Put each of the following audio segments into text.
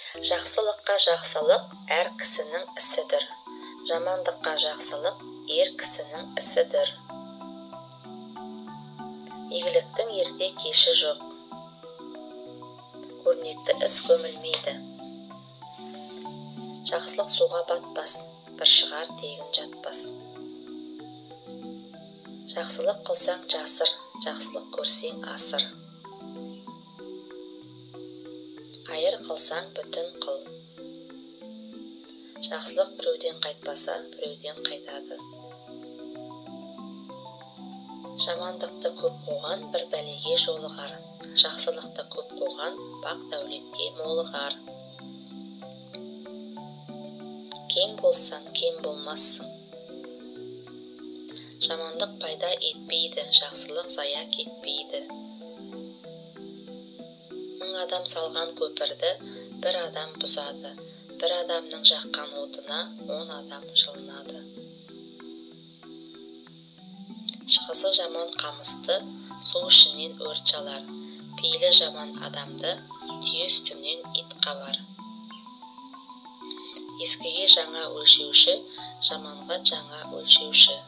Жақсылыққа жақсылық әр кісінің ісідір. Жамандыққа жақсылық ер кісінің ісідір. Игіліктің ерте кеші жоқ. Көрнекті іс көмілмейді. Жақсылық суға батпас, бір шығар тегін жатпас. Жақсылық қылсаң жасыр, жақсылық көрсең асыр. Қайыр қылсаң бүтін қыл. Жақсылық біреуден қайтпаса, біреуден қайтады. Жамандықты көп қуған бір бәлеге жолығар. Жақсылықты көп қуған бақ дәулетке молығар. Кең болсаң, кем болмассың. Жамандық пайда етпейді, жақсылық зая кетпейді. Мың адам салған көпірді бір адам бұзады. Бір адамның жаққан отына 10 адам жылынады. Шығысы жаман қамысты су ішінен өрт жалар. Пейілі жаман адамды түйе үстінен ит қабар. Ескіге жаңа өлшеуші, жаманға жаңа өлшеуші.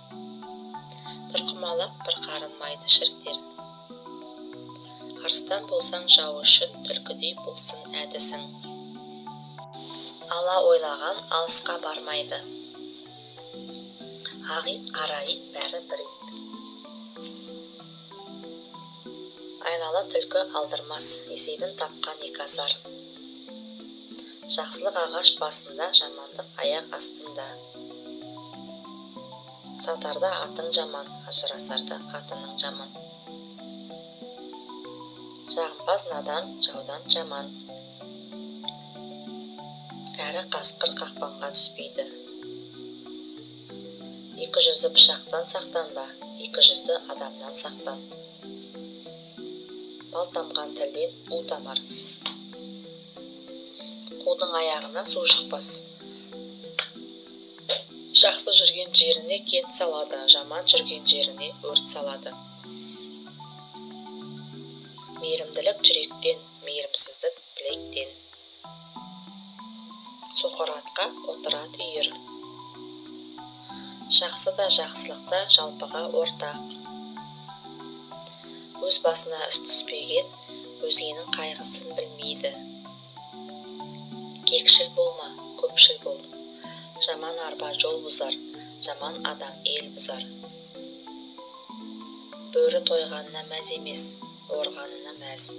Бір құмалақ бір қарынмайды шірітер. Арыстан болсаң жау үшін түлкідей болсын әдісің. Ала ойлаған алысқа бармайды. Ақ ит, қара ит бәрі бір ит. Айлалы түлкі алдырмас, есебін тапқан екасар. Жақсылық ағаш басында, жамандық аяқ астында. Сатарда атың жаман, ажырасарда қатының жаман. Жағымпаз надан, жаудан жаман. Кәрі қасқыр қақпанға түспейді. 200 пышақтан сақтанба, 200 адамнан сақтан. Бал тамған тілден у тамар. Қудың аяғына су шықпас. Жақсы жүрген жеріне кент салады, жаман жүрген жеріне өрт салады. Мейірімділік жүректен, мейірімсіздік білектен. Соқыр атқа отырат үйір. Жақсы да жақсылықта жалпыға ортақ. Өз басына іс түспеген, өзгенің қайғысын білмейді. Кекшіл болма, көпшіл бол. Жаман арба жол бұзар, жаман адам ел бұзар. Бөрі тойғанына мәз емес, орғанына мәз.